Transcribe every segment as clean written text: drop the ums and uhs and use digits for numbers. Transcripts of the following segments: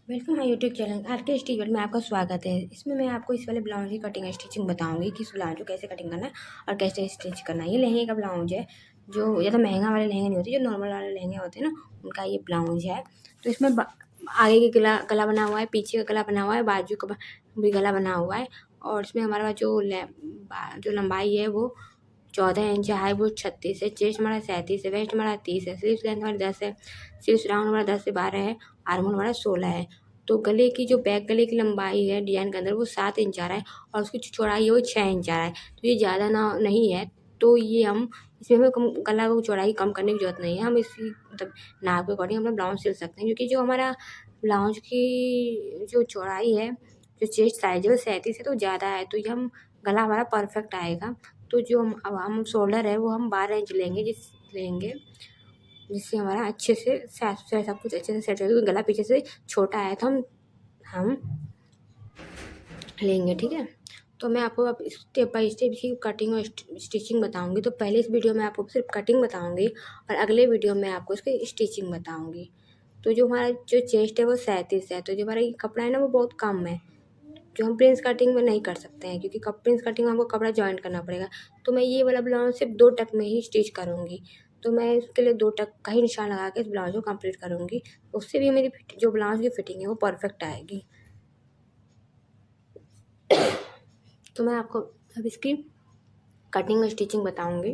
Welcome my YouTube channel are के स्टीचर में आपका स्वागत है। इसमें मैं आपको इस वाले ब्लाउज की कटिंग स्टिचिंग बताऊंगी कि इस ब्लाउज को कैसे कटिंग करना है और कैसे स्टिच करना है। ये लहंगे का ब्लाउज है, जो ज़्यादा महंगा वाले लहंगे नहीं होते, जो नॉर्मल वाले लहंगे होते हैं ना, उनका ये ब्लाउज है। तो इसमें आगे के गला बना हुआ है, पीछे का गला बना हुआ है, बाजू का भी गला बना हुआ है। और इसमें हमारे पास जो लंबाई है वो 14 इंच है, हाई वो 36 है, चेस्ट हमारा 37 है, वेस्ट हमारा 30 है, स्लीव्स लेंथ हमारी 10 है, स्लीव्स राउंड हमारा 10 से 12 है, आर्म होल हमारा 16 है। तो गले की जो बैक गले की लंबाई है डिजाइन के अंदर वो 7 इंच आ रहा है और उसकी जो चौड़ाई है वो 6 इंच आ रहा है। तो ये ज़्यादा ना नहीं है, तो ये हम इसमें हमें गला को चौड़ाई कम करने की जरूरत नहीं है। हम इसी मतलब नाप के अकॉर्डिंग अपना ब्लाउज सिल सकते हैं, क्योंकि जो हमारा ब्लाउज की जो चौड़ाई है, जो चेस्ट साइज है वो 37 है, तो ज़्यादा है, तो ये हम गला हमारा परफेक्ट आएगा। तो जो हम शोल्डर है वो हम 12 इंच लेंगे जिससे हमारा अच्छे से सब कुछ अच्छे से सेट हो, गला पीछे से छोटा है तो हम लेंगे, ठीक है। तो मैं आपको अब स्टेप बाय स्टेप इसकी कटिंग और स्टिचिंग बताऊंगी। तो पहले इस वीडियो में आपको सिर्फ कटिंग बताऊंगी और अगले वीडियो में आपको इसकी स्टिचिंग बताऊंगी। तो जो हमारा जो चेस्ट है वो 37 है, तो जो हमारा कपड़ा है ना वो बहुत कम है, जो हम प्रिंस कटिंग में नहीं कर सकते हैं, क्योंकि प्रिंस कटिंग में हमको कपड़ा जॉइंट करना पड़ेगा। तो मैं ये वाला ब्लाउज सिर्फ 2 टक में ही स्टिच करूँगी। तो मैं इसके लिए 2 टक का ही निशान लगा के इस ब्लाउज को कंप्लीट करूँगी। उससे भी मेरी जो ब्लाउज की फिटिंग है वो परफेक्ट आएगी। तो मैं आपको अब इसकी कटिंग और स्टिचिंग बताऊँगी।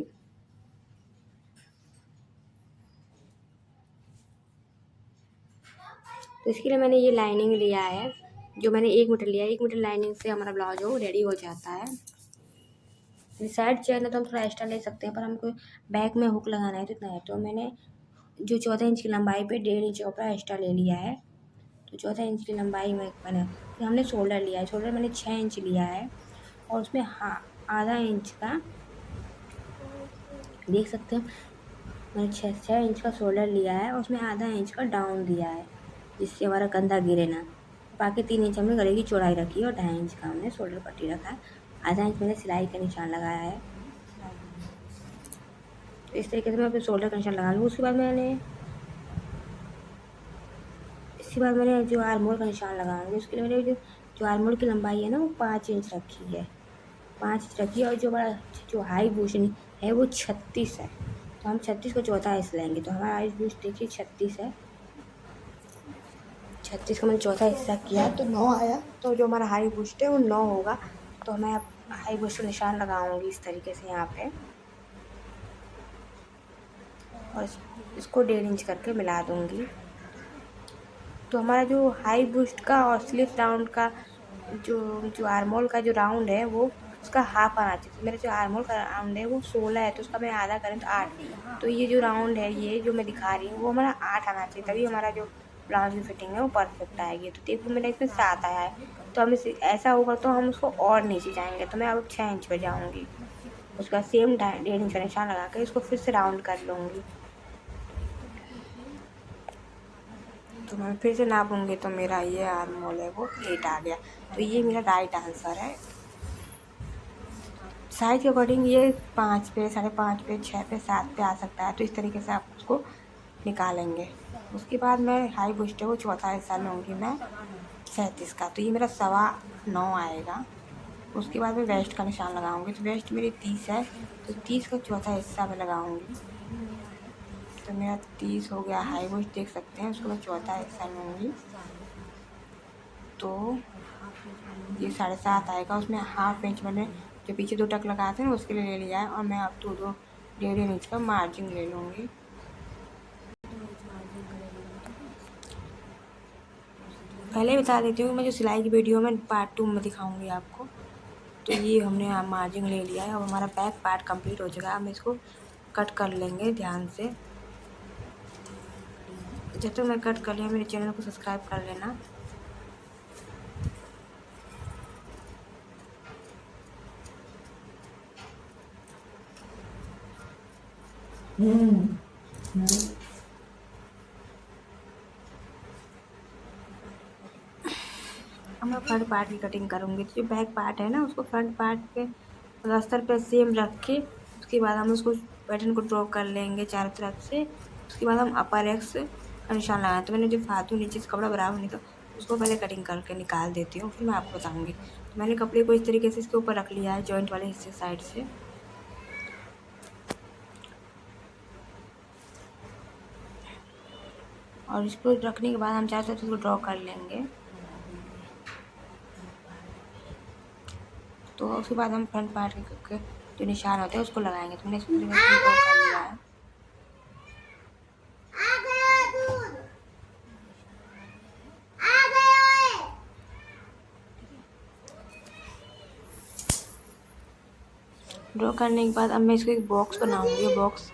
तो इसके लिए मैंने ये लाइनिंग लिया है, जो मैंने 1 मीटर लिया है। 1 मीटर लाइनिंग से हमारा ब्लाउज हो रेडी हो जाता है। साइड चाहिए तो हम थोड़ा एक्स्ट्रा ले सकते हैं, पर हमको बैक में हुक लगाना है तो इतना है। तो मैंने जो 14 इंच की लंबाई पे 1.5 इंच कपड़ा एक्स्ट्रा ले लिया है। तो 14 इंच की लंबाई में फिर हमने शोल्डर लिया है। शोल्डर मैंने 6 इंच लिया है और उसमें आधा इंच का, देख सकते हैं, मैंने 6 इंच का शोल्डर लिया है और उसमें आधा इंच का डाउन दिया है, जिससे हमारा कंधा गिरे ना। बाकी 3 इंच हमने गले की चौड़ाई रखी है और 2.5 इंच का हमने शोल्डर पट्टी रखा है। आधा इंच मैंने सिलाई का निशान लगाया है। तो इस तरीके से मैं अपने शोल्डर का निशान लगा लूँ। उसके बाद मैंने जो आर्मोल का निशान लगाऊंगी, उसके लिए मैंने जो आर्मोल की लंबाई है ना वो 5 इंच रखी है, 5 इंच रखी है। और जो हमारा जो हाई बुश है वो 36 है, तो हम 36 को चौथा हिस्सा लेंगे। तो हमारा हाई बुश देखिए 36 है, 36 का मैंने चौथा हिस्सा किया तो 9 आया। तो जो हमारा हाई बुस्ट है वो 9 होगा। तो मैं अब हाई बुस्ट का निशान लगाऊंगी इस तरीके से यहाँ पे, और इसको 1.5 इंच करके मिला दूंगी। तो हमारा जो हाई बुस्ट का और स्लीव राउंड का जो आर्मोल का जो राउंड है वो उसका हाफ आना चाहिए। तो मेरा जो आर्मोल का राउंड है वो 16 है, तो उसका मैं आधा करें तो 8। तो ये जो राउंड है, ये जो मैं दिखा रही हूँ, वो हमारा 8 आना चाहिए, तभी हमारा जो ब्लाउज की फिटिंग है वो परफेक्ट आएगी। तो देखो मेरा इसमें 7 आया है। तो हम इसे ऐसा होगा तो हम उसको और नीचे जाएंगे। तो मैं अब 6 इंच पर जाऊँगी, उसका सेम 1.5 इंच का निशान लगा कर इसको फिर से राउंड कर लूँगी। तो मैं फिर से नापूंगी तो मेरा ये आर्मोल है वो 8 आ गया। तो ये मेरा राइट आंसर है। साइज के अकॉर्डिंग ये 5 पे, 5.5 पे, 6 पे, 7 पे आ सकता है। तो इस तरीके से आप उसको निकालेंगे। उसके बाद मैं हाई बुस्ट है वो चौथा हिस्सा लूँगी मैं 37 का, तो ये मेरा 9.25 आएगा। उसके बाद मैं वेस्ट का निशान लगाऊंगी। तो वेस्ट मेरी 30 है, तो 30 का चौथा हिस्सा मैं लगाऊंगी। तो मेरा 30 हो गया। हाई बुस्ट देख सकते हैं, उसको मैं चौथा हिस्सा लूँगी। तो ये 7.5 आएगा। उसमें हाफ इंच मैंने जो पीछे 2 टक लगाते हैं उसके लिए ले लिया है, और मैं अब 1.5 इंच का मार्जिन ले लूँगी। पहले बता देती हूँ कि मैं जो सिलाई की वीडियो में पार्ट 2 में दिखाऊंगी आपको। तो ये हमने मार्जिन ले लिया है। अब हमारा बैक पार्ट कंप्लीट हो चुका है। हम इसको कट कर लेंगे ध्यान से। जब तक मैं कट कर लिया, मेरे चैनल को सब्सक्राइब कर लेना। अब मैं फ्रंट पार्ट की कटिंग करूँगी। तो जो बैक पार्ट है ना, उसको फ्रंट पार्ट के अस्तर पे सेम रख के उसके बाद हम उसको पैटर्न को ड्रॉ कर लेंगे चारों तरफ से। उसके बाद हम अपर एक्स का निशान लगाएं। तो मैंने जो फालतू नीचे से कपड़ा बराबर नहीं था उसको पहले कटिंग करके निकाल देती हूँ, फिर मैं आपको बताऊँगी। तो मैंने कपड़े को इस तरीके से इसके ऊपर रख लिया है, जॉइंट वाले हिस्से साइड से। और इसको रखने के बाद हम चाहते हैं तो इसको ड्रॉ कर लेंगे। तो उसके बाद हम फ्रंट पार्ट के जो निशान होते हैं उसको लगाएंगे। तो मैंने इसको ड्रॉ कर लिया है। ड्रॉ करने के बाद अब मैं इसको एक बॉक्स बनाऊंगी। बॉक्स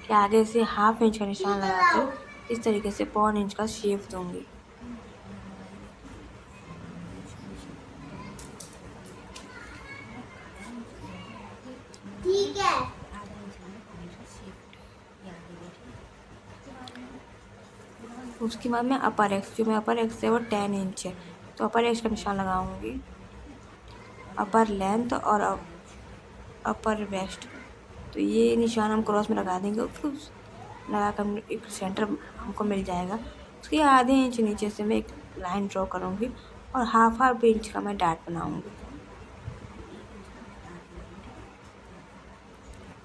के आगे से 1/2 इंच का निशान लगाकर इस तरीके से 1/4 इंच का शेप दूंगी। ठीक है। उसके बाद मैं अपर एक्स, जो मैं अपर एक्स है वो 10 इंच है, तो अपर एक्स का निशान लगाऊंगी। अपर लेंथ और अपर वेस्ट, तो ये निशान हम क्रॉस में लगा देंगे। उसको लगा कर एक सेंटर हमको मिल जाएगा। उसके आधे इंच नीचे से मैं एक लाइन ड्रॉ करूँगी और 1/2 इंच का मैं डॉट बनाऊँगी।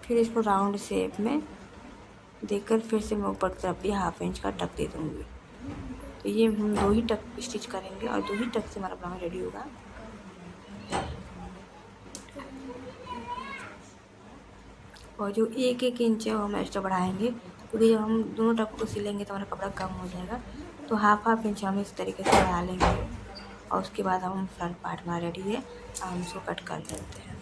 फिर इसको राउंड शेप में देकर फिर से मैं ऊपर की तरफ भी 1/2 इंच का टक दे दूँगी। तो ये हम 2 ही टक स्टिच करेंगे और 2 ही टक से हमारा ब्लाउज रेडी होगा। और जो 1-1 इंच है वो हम एक्स्ट्रा बढ़ाएंगे, क्योंकि जब हम दोनों टक को सिलेंगे तो हमारा कपड़ा कम हो जाएगा। तो 1/2 इंच हम इस तरीके से बढ़ा लेंगे और उसके बाद हम फ्रंट पार्ट हमारा रेडी है। अब हम इसको कट कर लेते हैं।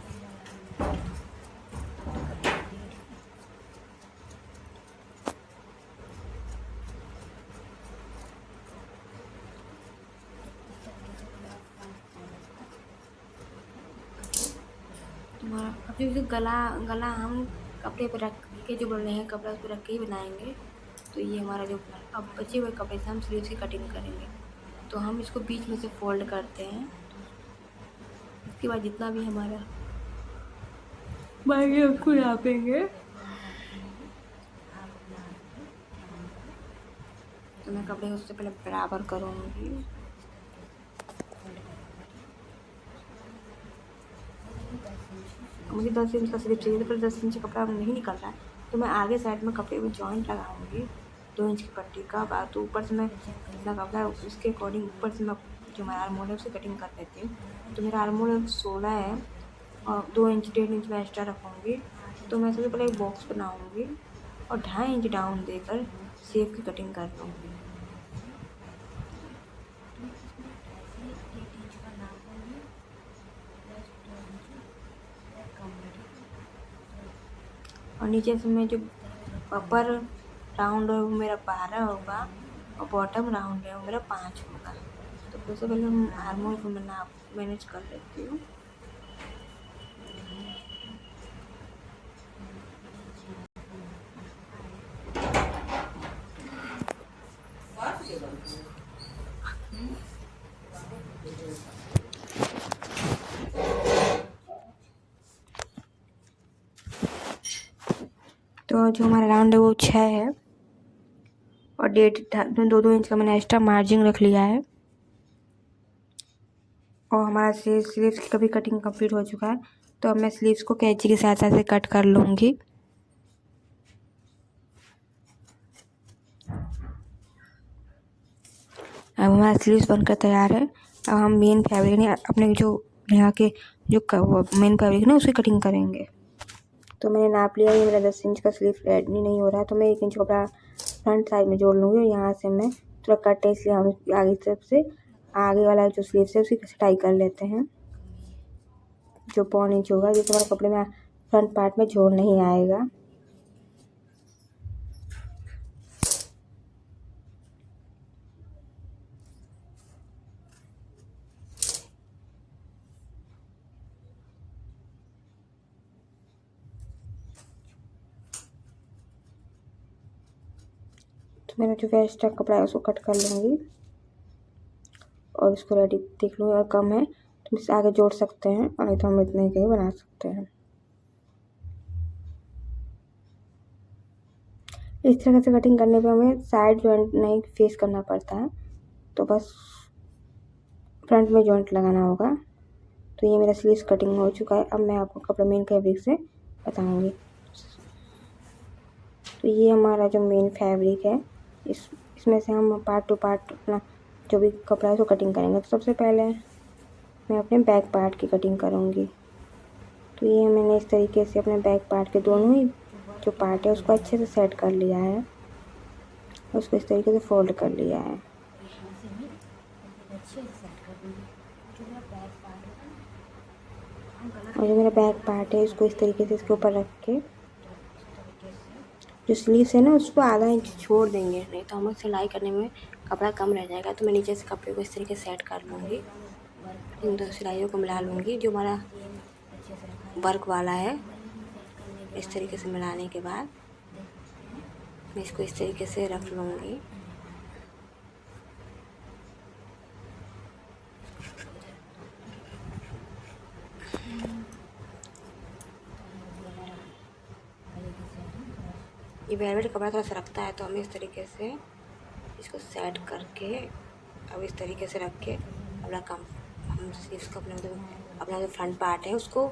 अब जो गला हम कपड़े पर रख के जो बने हैं, कपड़ा उस पर रख के ही बनाएंगे। तो ये हमारा जो अब बचे हुए कपड़े से हम स्लीव्स की कटिंग करेंगे। तो हम इसको बीच में से फोल्ड करते हैं। इसके बाद जितना भी हमारा बाकी उसको नापेंगे। तो मैं कपड़े उससे पहले बराबर करूँगी। मुझे 10 इंच का स्लिप चाहिए था, पर 10 इंच कपड़ा नहीं निकल रहा है, तो मैं आगे साइड में कपड़े में जॉइंट लगाऊंगी 2 इंच की पट्टी का। बाद तो ऊपर से मैं जितना कपड़ा है उसके अकॉर्डिंग ऊपर से मैं जो मेरा आर्मोल है उसे कटिंग कर लेती हूँ। तो मेरा आर्मोल 16 है और 2 इंच 1.5 इंच मैं एक्स्ट्रा रखूँगी। तो मैं सबसे पहले एक बॉक्स बनाऊँगी और 2.5 इंच डाउन देकर शेप की कटिंग कर लूँगी। और नीचे से मैं जो अपर राउंड है वो मेरा 12 होगा और बॉटम राउंड है वो मेरा 5 होगा। तो सबसे पहले हम आर्मोल को मैं मैनेज कर लेती हूँ। तो जो हमारा राउंड है वो 6 है और 2 इंच का मैंने एक्स्ट्रा मार्जिन रख लिया है। और हमारा स्लीव्स की कभी कटिंग कंप्लीट हो चुका है। तो अब मैं स्लीव्स को कैंची की सहायता से कट कर लूँगी। अब हमारा स्लीव्स बनकर तैयार है। अब हम मेन फैब्रिक ने अपने जो यहाँ के जो मेन फैब्रिक ना उसकी कटिंग करेंगे। तो मैंने नाप लिया, ये मेरा 10 इंच का स्लीव रेडी नहीं हो रहा है, तो मैं 1 इंच कपड़ा फ्रंट साइड में जोड़ लूँगी और यहाँ से मैं थोड़ा कट है, इसलिए हम आगे तरफ से आगे वाला जो स्लीव है उसकी कटाई कर लेते हैं। जो 1.5 इंच होगा, जिससे हमारे कपड़े में फ्रंट पार्ट में जोड़ नहीं आएगा। तो मैंने जो एक्स्ट्रा कपड़ा है उसको कट कर लूँगी और इसको रेडी देख लो। अगर कम है तो इससे आगे जोड़ सकते हैं और नहीं तो हम इतने के ही बना सकते हैं। इस तरह से कटिंग करने पे हमें साइड जॉइंट नहीं फेस करना पड़ता है। तो बस फ्रंट में जॉइंट लगाना होगा। तो ये मेरा स्लीव्स कटिंग हो चुका है। अब मैं आपको कपड़ा मेन फैब्रिक से बताऊंगी। तो ये हमारा जो मेन फैब्रिक है, इसमें से हम पार्ट टू पार्ट अपना जो भी कपड़ा है उसको कटिंग करेंगे। तो सबसे पहले मैं अपने बैक पार्ट की कटिंग करूँगी। तो ये मैंने इस तरीके से अपने बैक पार्ट के दोनों ही जो पार्ट है उसको अच्छे से सेट कर लिया है, उसको इस तरीके से फोल्ड कर लिया है। और जो मेरा बैक पार्ट है इसको इस तरीके से इसके ऊपर रख के जो स्लीव्स है ना उसको आधा इंच छोड़ देंगे, नहीं तो हमें सिलाई करने में कपड़ा कम रह जाएगा। तो मैं नीचे से कपड़े को इस तरीके से सेट कर लूँगी, इन दो सिलाइयों को मिला लूँगी। जो हमारा वर्क वाला है इस तरीके से मिलाने के बाद मैं इसको इस तरीके से रख लूँगी। ये वेलवेट कपड़ा थोड़ा सा रखता है तो हमें इस तरीके से इसको सेट करके अब इस तरीके से रख के अपना हम इसको अपना जो फ्रंट पार्ट है उसको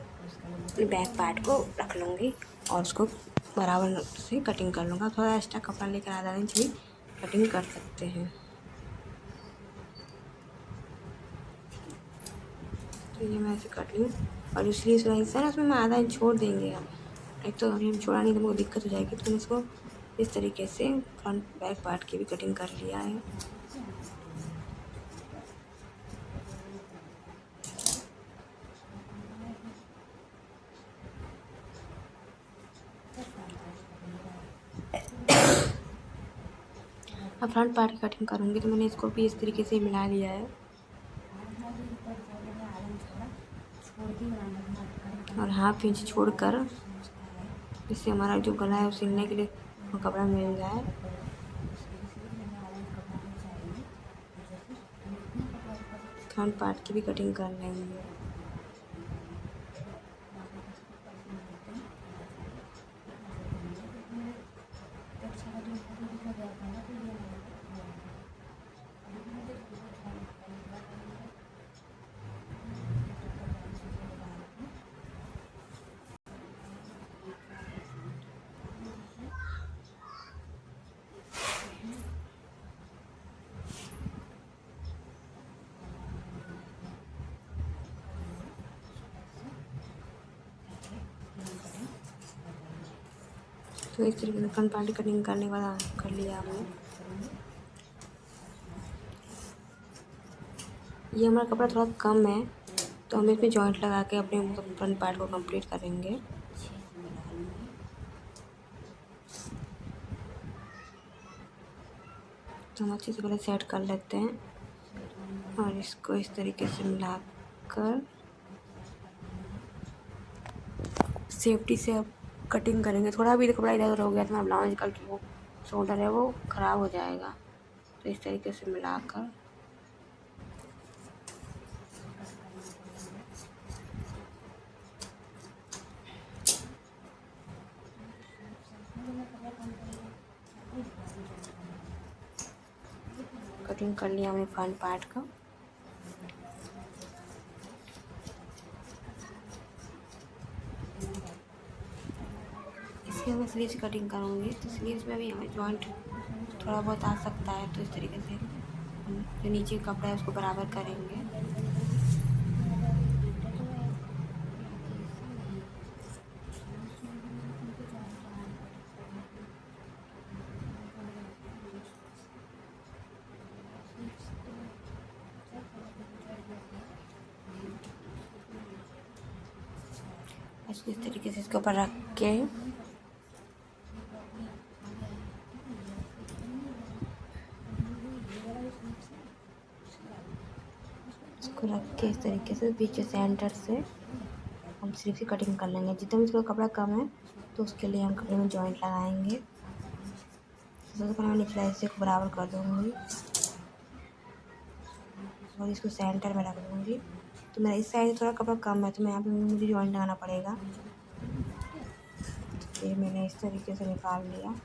बैक पार्ट को रख लूँगी और उसको बराबर से कटिंग कर लूँगा। थोड़ा एक्स्ट्रा कपड़ा लेकर आधा इंच भी कटिंग कर सकते हैं। तो ये मैं ऐसे कट लूँ और जो स्लीव्स वाला हिस्सा है ना उसमें मैं आधा इंच छोड़ देंगे हम। एक तो अभी हम छोड़ा नहीं तो मुझे दिक्कत हो जाएगी। तो इसको इस तरीके से फ्रंट बैक पार्ट की भी कटिंग कर लिया है। अब फ्रंट पार्ट की कटिंग करूँगी तो मैंने इसको भी इस तरीके से मिला लिया है और हाफ इंच छोड़कर इससे हमारा जो गला है वो सिलने के लिए कपड़ा मिल जाए। फ्रंट पार्ट की भी कटिंग कर लेंगे। तो इस तरीके से फ्रंट पार्ट की कटिंग करने के बाद कर लिया हमने। ये हमारा कपड़ा थोड़ा कम है तो हम इसमें जॉइंट लगा के अपने फ्रंट पार्ट को कंप्लीट करेंगे। तो हम अच्छे से पहले सेट कर लेते हैं और इसको इस तरीके से मिलाकर सेफ्टी से अब कटिंग करेंगे। थोड़ा भी कपड़ा इधर उधर हो गया तो हमारा ब्लाउज का जो शोल्डर है वो ख़राब हो जाएगा। तो इस तरीके से मिलाकर कटिंग कर लिया हमने फ्रंट पार्ट का। इसकी मैं स्लीव्स कटिंग करूँगी तो स्लीव्स में भी हमें जॉइंट थोड़ा बहुत आ सकता है। तो इस तरीके से जो नीचे कपड़ा है उसको बराबर करेंगे। इसको इस तरीके से इसके ऊपर रख के इसको रख के इस तरीके से पीछे सेंटर से हम सिर्फ ही कटिंग कर लेंगे। जितना भी इसका कपड़ा कम है तो उसके लिए हम कपड़े में जॉइंट लगाएंगे। सबसे पहले मैं निचला हिस्से को बराबर कर दूँगी और इसको सेंटर में रख दूँगी। तो मेरा इस साइड थोड़ा कपड़ा कम है तो मैं यहाँ पे मुझे जॉइंट लगाना पड़ेगा। तो ये मैंने इस तरीके से निकाल लिया।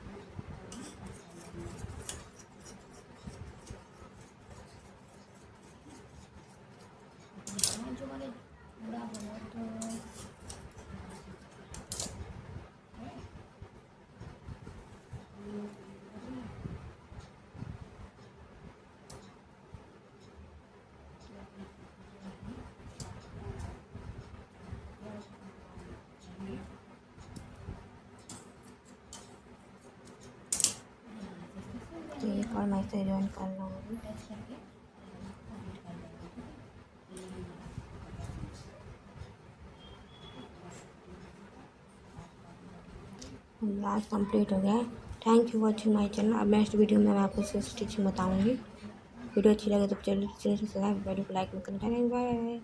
और मैं इसे ज्वाइन कर लूँगी टच करके। ब्लाउज कंप्लीट हो गया है। Thank you watching my channel. अब नेक्स्ट वीडियो में मैं आपको इसकी स्टिचिंग बताऊँगी। वीडियो अच्छी लगे तो चैनल सब्सक्राइब, वीडियो को लाइक मत करना। Bye bye.